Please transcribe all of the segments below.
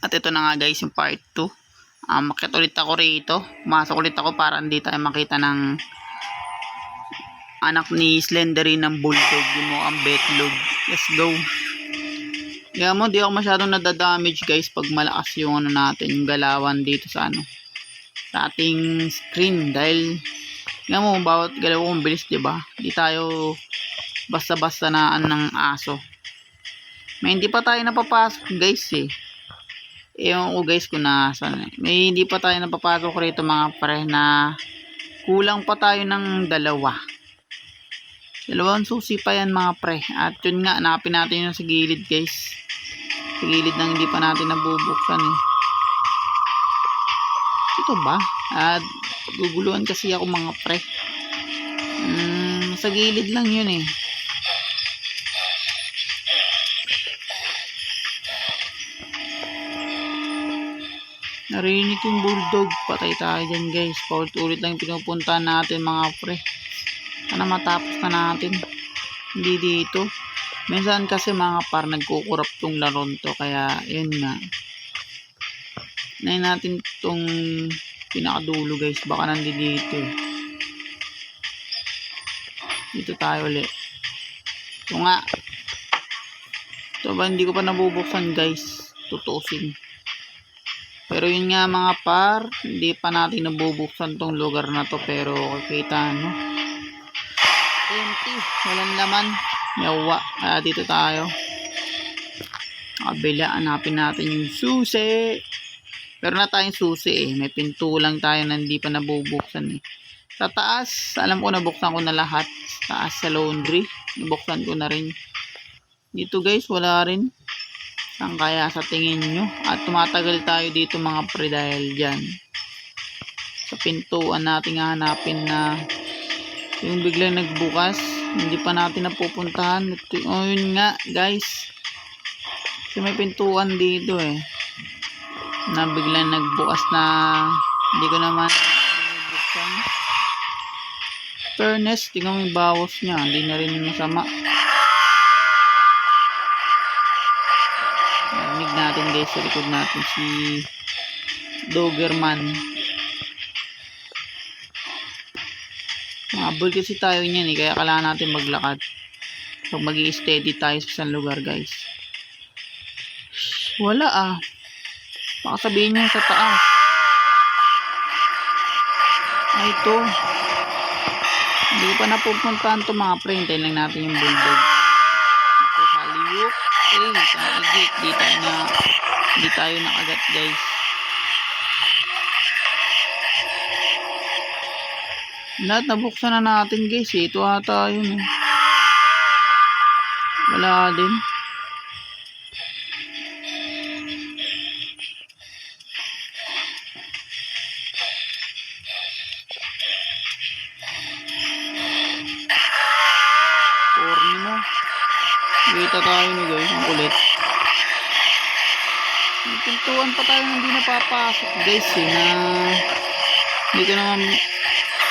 At ito na nga guys yung part 2. Makita ulit ako rito. Pumasok ulit ako para hindi tayo makita ng anak ni Slendery ng Bulldog. Yung mo ang betlog. Let's go. Kaya mo, di ako masyadong nadadamage guys pag malakas yung ano natin, yung galawan dito sa ano, sa ating screen. Dahil, kaya mo, bawat galaw kong bilis, diba? Di tayo basta-basta na ng aso. May hindi pa tayo napapasok guys eh. Ewan ko guys kung nasan. May hindi pa tayo napapasok rito mga pre na kulang pa tayo ng dalawang susi pa yan mga pre. At yun nga, hanapin natin yung sa gilid guys. Sa gilid ng hindi pa natin nabubuksan eh. Ito ba? At guguluhan kasi ako mga pre. Sa gilid lang yun eh. Narinig yung bulldog. Patay tayo dyan guys. Paulit-ulit lang pinupuntahan natin mga pre. Sana matapos na natin. Hindi dito. Minsan kasi mga par nagkukurap tong laron to. Kaya yun nga. Nahin natin tong pinakadulo guys. Baka nandito eh. Dito tayo ulit. Ito nga. Ito ba hindi ko pa nabubuksan guys. Tutusin. Pero yun nga mga par. Hindi pa natin nabubuksan tong lugar na to. Pero kita no. Empty. Walang laman. Yawa. Kaya dito tayo. Kabila. Hanapin natin yung susi. Pero na tayong susi eh. May pinto lang tayo na hindi pa nabubuksan eh. Sa taas. Alam ko nabuksan ko na lahat. Sa taas sa laundry. Nabuksan ko na rin. Dito guys. Wala rin. Saan kaya sa tingin nyo? At tumatagal tayo dito mga pre dahil dyan. Sa pintuan natin hanapin na yung biglang nagbukas. Hindi pa natin napupuntahan. Oh, yun nga guys. Kasi may pintuan dito eh. Na biglang nagbukas na hindi ko naman binubuksan. Fairness, tingnan mo yung bawas niya. Hindi na rin masama. Narinig natin guys sa likod natin si Doberman. Mabul kasi tayo niyan eh. Kaya kailangan natin maglakad. Pag mag-i-steady tayo sa isang lugar guys. Wala ah. Baka sabihin nyo sa taas. Ay ito. Hindi ko pa napupuntahan ito mga pre. Hintayin lang natin yung bulldog. Ito sa liyok. Tangigit. Di tayo nakagat guys. Lahat nabuksan na natin guys eh. Ito ata yun eh. Wala din. Corny mo. Kita tayo ni guys. Ang kulit. May pintuan pa tayo hindi napapasok guys eh. Na hindi ko naman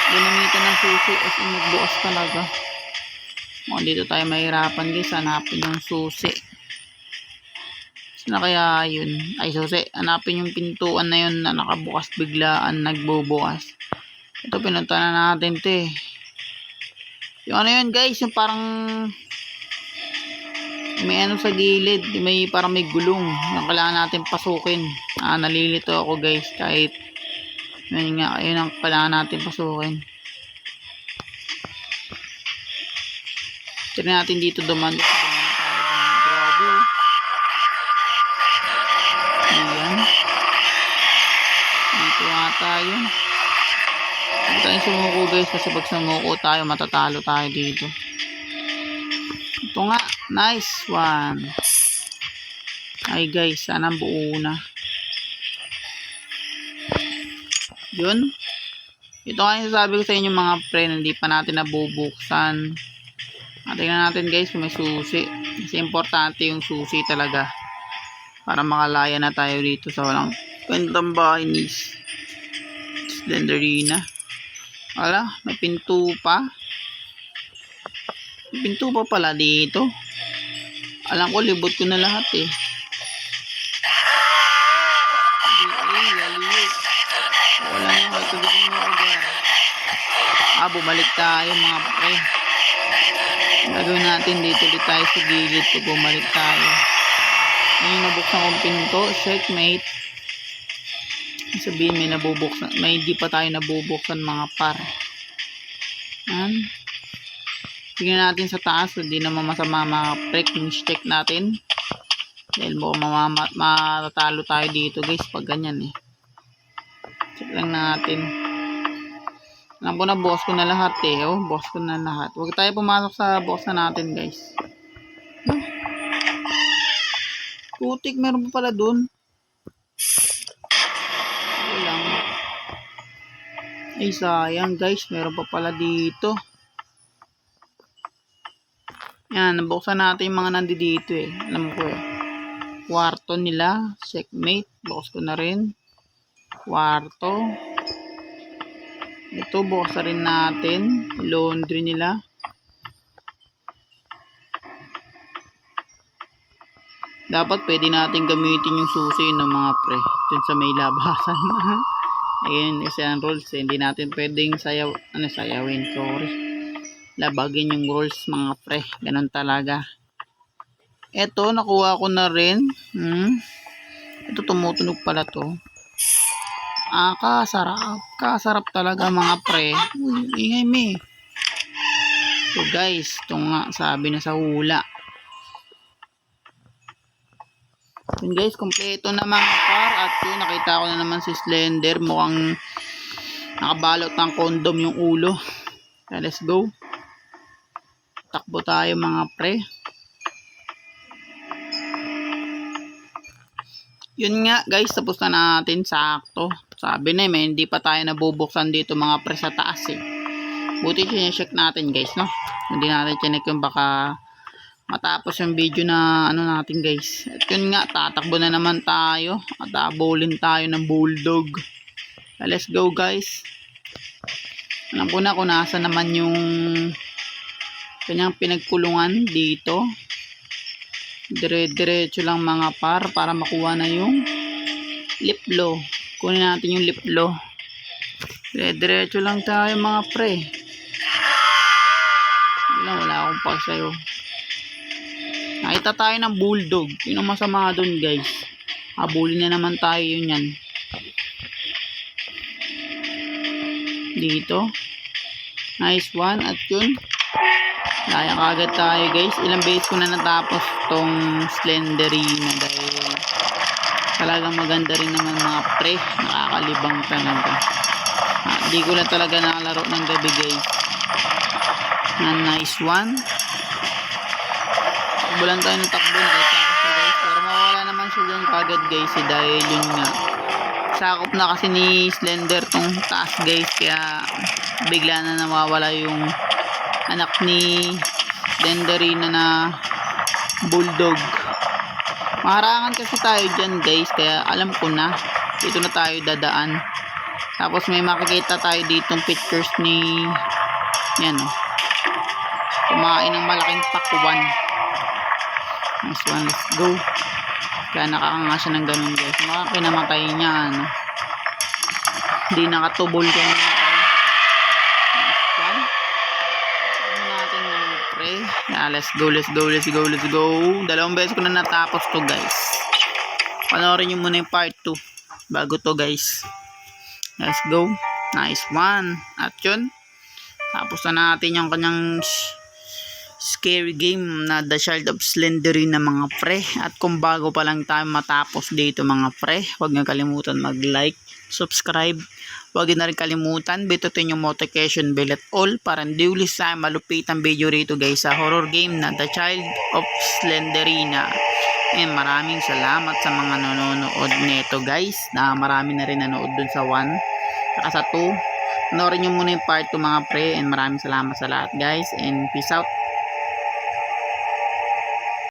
ginamitan ng susi as in nagbukas talaga. Mukhang dito tayo mahirapan guys. Hanapin yung susi. Na kaya yun. Ay susi. Hanapin yung pintuan na yun na nakabukas biglaan. Nagbubukas. Ito pinunta na natin ito eh. Yung ano yun guys. Yung parang may ano sa gilid. May parang may gulong. Yung kailangan natin pasukin. Nalilito ako guys. Kahit yun nga. Yun ang kailangan natin pasukin. Tira natin dito duman. Grabe. Ayan. Dito nga tayo. Huwag tayong sumuko guys. Kasi pag sumuko tayo matatalo tayo dito. Ito nga. Nice one. Ay guys. Sana buo na. Yun. Ito nga yung sabi ko sa inyo mga friend. Hindi pa natin nabubuksan. Tingnan natin guys kung may susi. Kasi importante yung susi talaga. Para makalaya na tayo dito sa walang kwentang bahay ni Slendery na. Wala, may pinto pa. May pinto pa pala dito. Alam ko libot ko na lahat eh. bumalik tayo mga pre. Gagawin natin dito ulit tayo sa gilid pag bumalik tayo. Ngayon nabuksan kong pinto, checkmate. Sabihin may nabubuksan, may hindi pa tayo nabubuksan mga par. Tingnan natin sa taas, hindi naman masama mga pre, check natin. Dahil matatalo tayo dito guys pag ganyan eh. Check lang natin. Alam ko na boss ko na lahat eh. Oh, boss ko na lahat. Huwag tayo pumasok sa boss na natin guys. Putik, meron pa pala dun. Lang. Ay sayang guys, meron pa pala dito. Yan, nabuksan natin yung mga nandito eh. Alam ko eh. Kwarto nila, checkmate, bukas ko na rin. Kwarto. Ito, bukas na rin natin. Laundry nila. Dapat pwede natin gamitin yung susi ng mga pre. Dun sa may labasan. Ayun, kasi ang rules eh. Hindi natin pwedeng sayawin. Sorry. Labagin yung rules mga pre. Ganun talaga. Eto, nakuha ko na rin. Ito, tumutunog pala to. Kasarap. Kasarap talaga mga pre. Uy, ingay me. Ito guys, ito nga, sabi na sa hula. Yun guys, kompleto na mga par. At yun, nakita ko na naman si Slender. Mukhang nakabalot ng condom yung ulo. Kaya let's go. Takbo tayo mga pre. Yun nga guys, tapos na natin, sakto. Sabi na may hindi pa tayo nabubuksan dito mga pre sa taas eh. Buti check natin guys, no? Hindi natin chinek yung baka matapos yung video na natin guys. At yun nga, tatakbo na naman tayo. At abulin tayo ng bulldog. Let's go guys. Alam ko na kung nasa naman yung kanyang pinagkulungan dito. Dire-diretso lang mga par para makuha na yung liplo. Kunin natin yung liplo. Dire-diretso lang tayo mga pre. Wala akong pag sa'yo. Nakita tayo ng bulldog. Yun ang masama dun guys. Habulin na naman tayo yun yan. Dito. Nice one. At yun, kaya kagad tayo guys. Ilang beses ko na natapos tong Slenderina dahil talagang maganda rin naman mga pre. Nakakalibang talaga. Di ko lang talaga nakalaro ng gabi guys. Nice one. Takbulan tayo ng takbo. Nakita ko siya guys. Pero mawala naman siya dyan kagad guys dahil yun nga, sakop na kasi ni Slender tong taas guys. Kaya bigla na nawawala yung anak ni Slenderina na bulldog. Maharangan kasi tayo dyan guys, kaya alam ko na dito na tayo dadaan. Tapos may makikita tayo ditong pictures ni yan kumain ng malaking pakwan. Next one, let's go. Kaya nakakanga siya ng ganun guys. Makakinamatay niya hindi nakatubol ka namatay. Let's go. Dalawang beses ko na natapos to guys. Panoorin nyo muna yung part 2 bago to guys. Let's go. Nice one. At yun, tapos na natin yung kanyang scary game na The Child of Slenderina mga pre. At kung bago pa lang tayo matapos dito mga pre, huwag nyo kalimutan mag-like, subscribe. Huwag na rin kalimutan, bitutin yung notification bell at all para hindi ulit sa malupit ang video rito guys sa horror game na The Child of Slenderina. And maraming salamat sa mga nanonood nito guys, na marami na rin nanood dun sa 1 saka sa 2. Panoorin nyo muna yung part 2 mga pre, and maraming salamat sa lahat guys, and peace out.